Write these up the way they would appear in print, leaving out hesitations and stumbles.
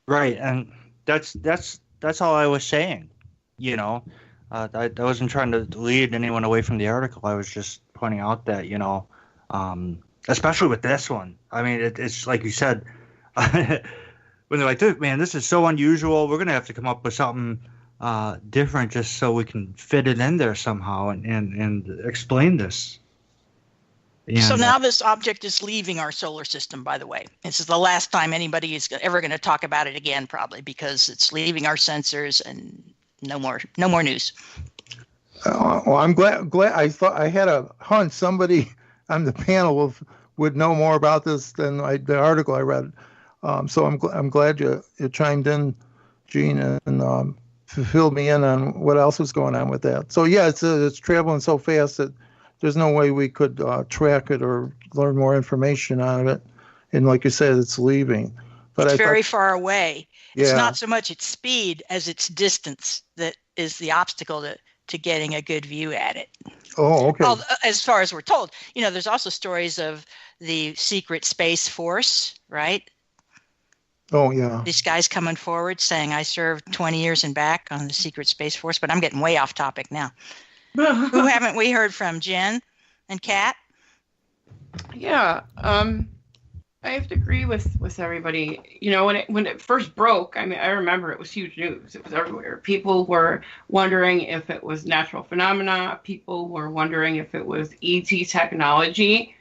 Right, and that's all I was saying. You know, I wasn't trying to lead anyone away from the article. I was just pointing out that especially with this one. I mean, it's like you said, when they're like, "Dude, man, this is so unusual. We're gonna have to come up with something different just so we can fit it in there somehow and explain this." So And now this object is leaving our solar system, by the way. This is the last time anybody is ever going to talk about it again, probably, because it's leaving our sensors and no more news. Well, I'm glad. I thought I had a hunch somebody on the panel would know more about this than the article I read. So I'm glad you chimed in, Gene, and filled me in on what else was going on with that. So yeah, it's traveling so fast that there's no way we could track it or learn more information on it. And like you said, it's leaving. But it's very far away. Yeah. It's not so much its speed as its distance that is the obstacle to getting a good view at it. Oh, okay. Well, as far as we're told, there's also stories of the secret space force, right? Oh, yeah. These guys coming forward saying, I served 20 years and back on the secret space force, but I'm getting way off topic now. Who haven't we heard from? Jen and Kat? Yeah, I have to agree with everybody. When it first broke, I mean, I remember it was huge news. It was everywhere. People were wondering if it was natural phenomena. People were wondering if it was ET technology.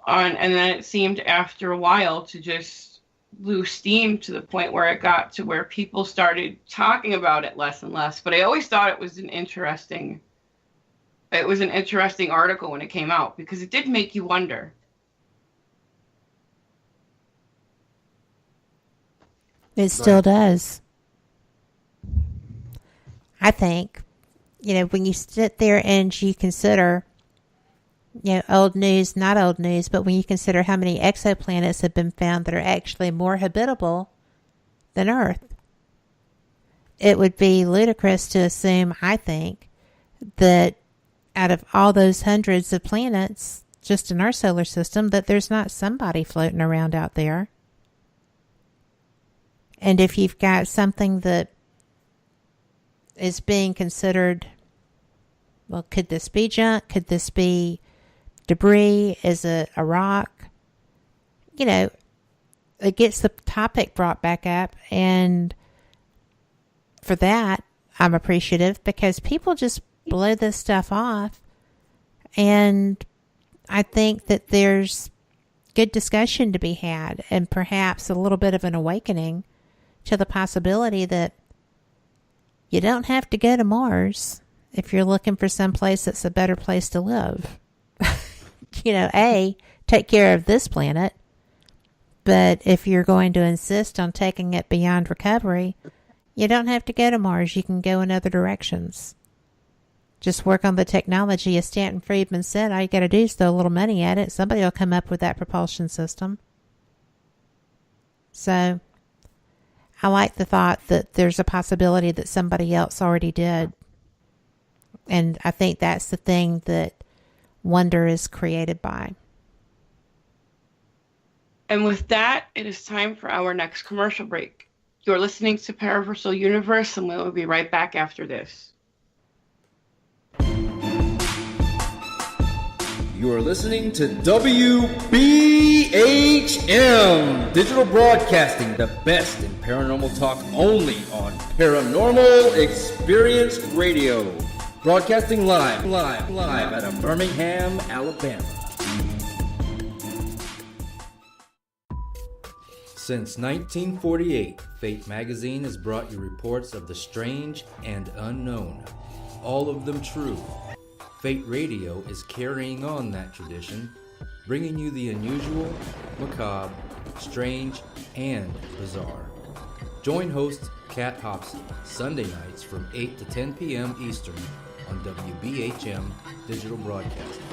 And then it seemed after a while to just lose steam to the point where it got to where people started talking about it less and less. But I always thought it was an interesting article when it came out because it did make you wonder. It still does. I think, when you sit there and you consider, old news, not old news, but when you consider how many exoplanets have been found that are actually more habitable than Earth, it would be ludicrous to assume, I think, that out of all those hundreds of planets just in our solar system, that there's not somebody floating around out there. And if you've got something that is being considered, well, could this be junk? Could this be debris? Is it a rock? It gets the topic brought back up. And for that, I'm appreciative because people just blow this stuff off. And I think that there's good discussion to be had and perhaps a little bit of an awakening to the possibility that you don't have to go to Mars if you're looking for some place that's a better place to live. Take care of this planet. But if you're going to insist on taking it beyond recovery, you don't have to go to Mars. You can go in other directions. Just work on the technology. As Stanton Friedman said, all you got to do is throw a little money at it. Somebody will come up with that propulsion system. So I like the thought that there's a possibility that somebody else already did. And I think that's the thing that wonder is created by. And with that, it is time for our next commercial break. You're listening to Paraversal Universe, and we will be right back after this. You are listening to WBHM Digital Broadcasting, the best in paranormal talk only on Paranormal Experience Radio. Broadcasting live out of Birmingham, Alabama. Since 1948, Fate Magazine has brought you reports of the strange and unknown, all of them true. Fate Radio is carrying on that tradition, bringing you the unusual, macabre, strange, and bizarre. Join host Kat Hobson Sunday nights from 8 to 10 p.m. Eastern on WBHM Digital Broadcasting.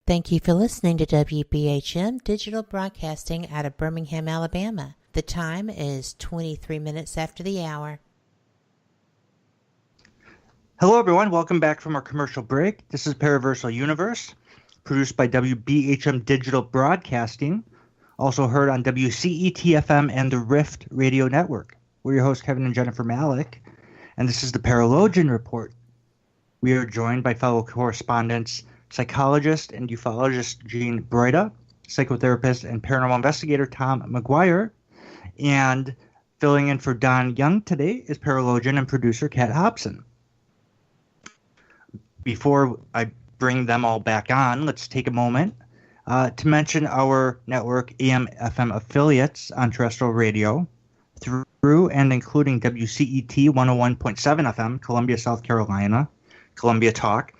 Thank you for listening to WBHM Digital Broadcasting out of Birmingham, Alabama. The time is 23 minutes after the hour. Hello, everyone. Welcome back from our commercial break. This is Paraversal Universe, produced by WBHM Digital Broadcasting, also heard on WCET-FM and the Rift Radio Network. We're your hosts, Kevin and Jennifer Malek, and this is the Paralogian Report. We are joined by fellow correspondents, psychologist and ufologist Jean Broida, psychotherapist and paranormal investigator Tom McGuire, and filling in for Don Young today is Paralogian and producer Kat Hobson. Before I bring them all back on, let's take a moment to mention our network AM/FM affiliates on terrestrial radio through and including WCET 101.7 FM, Columbia, South Carolina, Columbia Talk,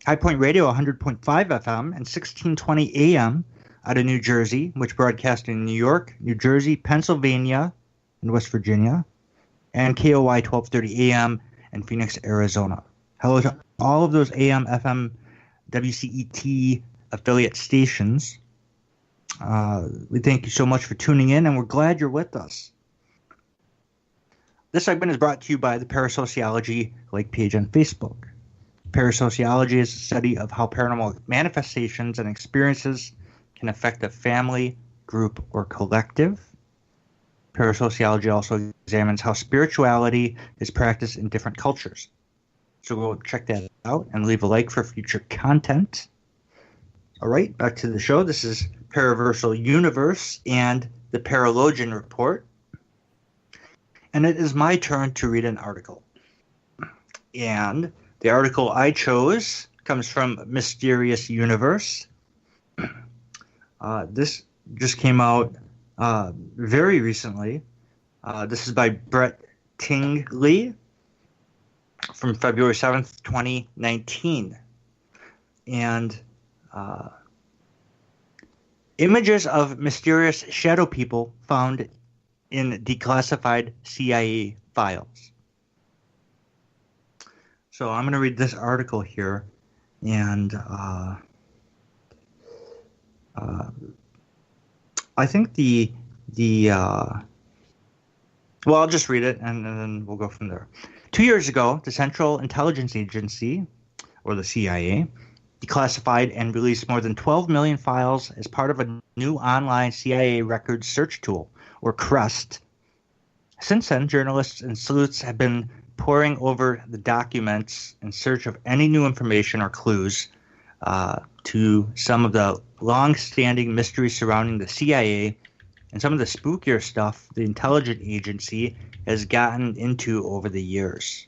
High Point Radio 100.5 FM, and 1620 AM out of New Jersey, which broadcast in New York, New Jersey, Pennsylvania, and West Virginia, and KOI 1230 AM in Phoenix, Arizona. Hello to all of those AM, FM, WCET affiliate stations. We thank you so much for tuning in, and we're glad you're with us. This segment is brought to you by the Parasociology like page on Facebook. Parasociology is a study of how paranormal manifestations and experiences can affect a family, group, or collective. Parasociology also examines how spirituality is practiced in different cultures. So go check that out and leave a like for future content. All right, back to the show. This is Paraversal Universe and the Paralogian Report. And it is my turn to read an article. And the article I chose comes from Mysterious Universe. This just came out very recently. This is by Brett Tingley from February 7th, 2019. And images of mysterious shadow people found in declassified CIA files. So I'm going to read this article here, and I think well, I'll just read it, and then we'll go from there. 2 years ago, the Central Intelligence Agency, or the CIA, declassified and released more than 12 million files as part of a new online CIA records search tool, or CREST. Since then, journalists and sleuths have been poring over the documents in search of any new information or clues to some of the long-standing mysteries surrounding the CIA and some of the spookier stuff the intelligence agency has gotten into over the years.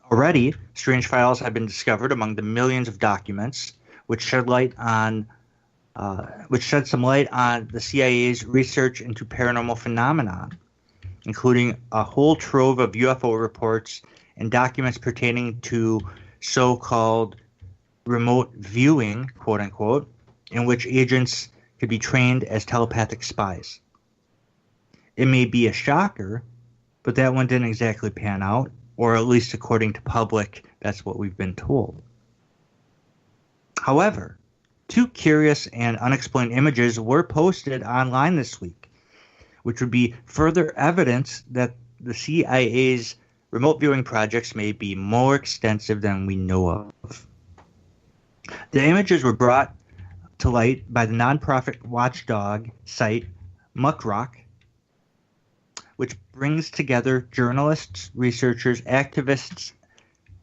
Already, strange files have been discovered among the millions of documents, which shed some light on the CIA's research into paranormal phenomena, including a whole trove of UFO reports and documents pertaining to so-called remote viewing, quote-unquote, in which agents could be trained as telepathic spies. It may be a shocker, but that one didn't exactly pan out, or at least according to public, that's what we've been told. However, two curious and unexplained images were posted online this week, which would be further evidence that the CIA's remote viewing projects may be more extensive than we know of. The images were brought to light by the nonprofit watchdog site Muckrock, which brings together journalists, researchers, activists,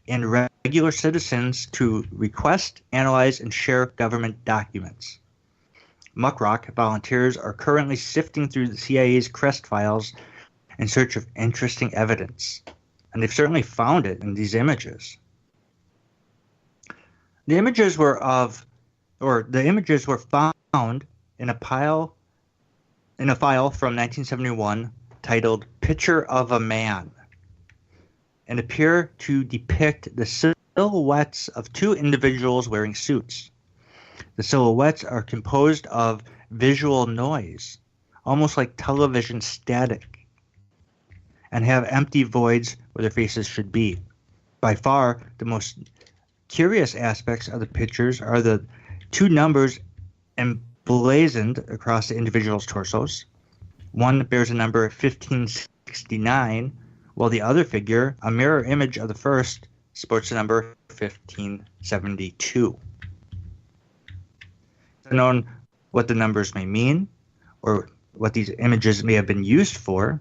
and regular citizens to request, analyze, and share government documents. Muckrock volunteers are currently sifting through the CIA's CREST files in search of interesting evidence, and they've certainly found it in these images. The images were found in a file from 1971 titled "Picture of a Man," and appear to depict the silhouettes of two individuals wearing suits. The silhouettes are composed of visual noise, almost like television static, and have empty voids where their faces should be. By far, the most curious aspects of the pictures are the two numbers emblazoned across the individual's torsos. One bears a number 1569, while the other figure, a mirror image of the first, sports the number 1572. It's unknown what the numbers may mean, or what these images may have been used for.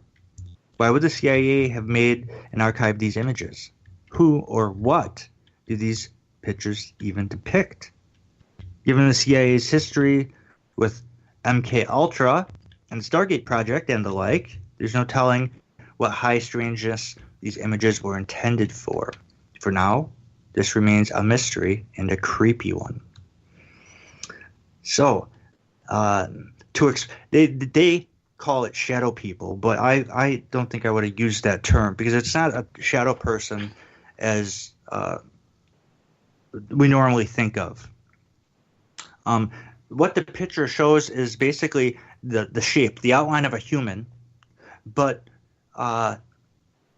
Why would the CIA have made and archived these images? Who or what do these pictures even depict? Given the CIA's history with MK Ultra and the Stargate project and the like, there's no telling what high strangeness these images were intended for. For now, this remains a mystery and a creepy one. So, they call it shadow people, but I don't think I would have used that term, because it's not a shadow person as we normally think of. What the picture shows is basically the shape, the outline of a human, but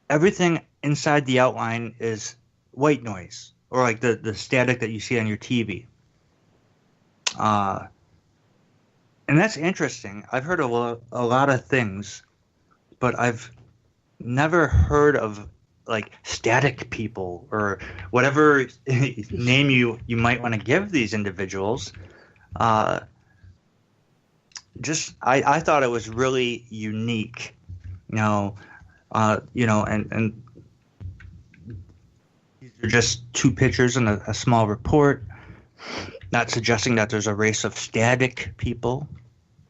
everything inside the outline is white noise, or like the static that you see on your TV. And that's interesting. I've heard a lot of things, but I've never heard of like static people or whatever name you might want to give these individuals. I thought it was really unique, and these are just two pictures in a small report, not suggesting that there's a race of static people,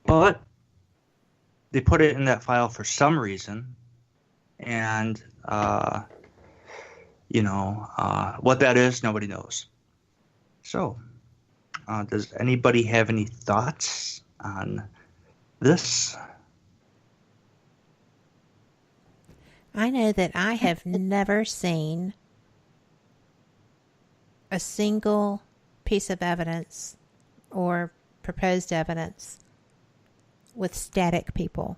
but they put it in that file for some reason, and what that is, nobody knows. So, does anybody have any thoughts on this? I know that I have never seen a single piece of evidence or proposed evidence with static people.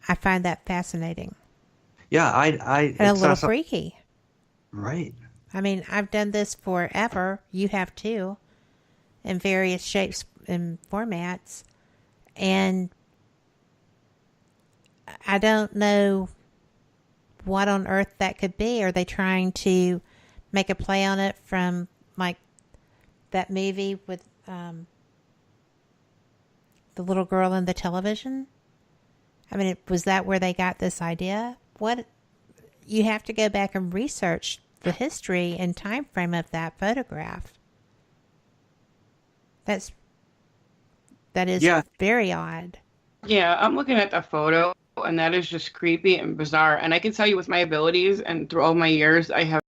I find that fascinating. Yeah, and a little freaky. Right. I mean, I've done this forever. You have too, in various shapes and formats. And I don't know what on earth that could be. Are they trying to make a play on it from like that movie with the little girl in the television? I mean, was that where they got this idea? What, you have to go back and research the history and time frame of that photograph. That is very odd. Yeah, I'm looking at the photo, and that is just creepy and bizarre. And I can tell you, with my abilities and through all my years, I have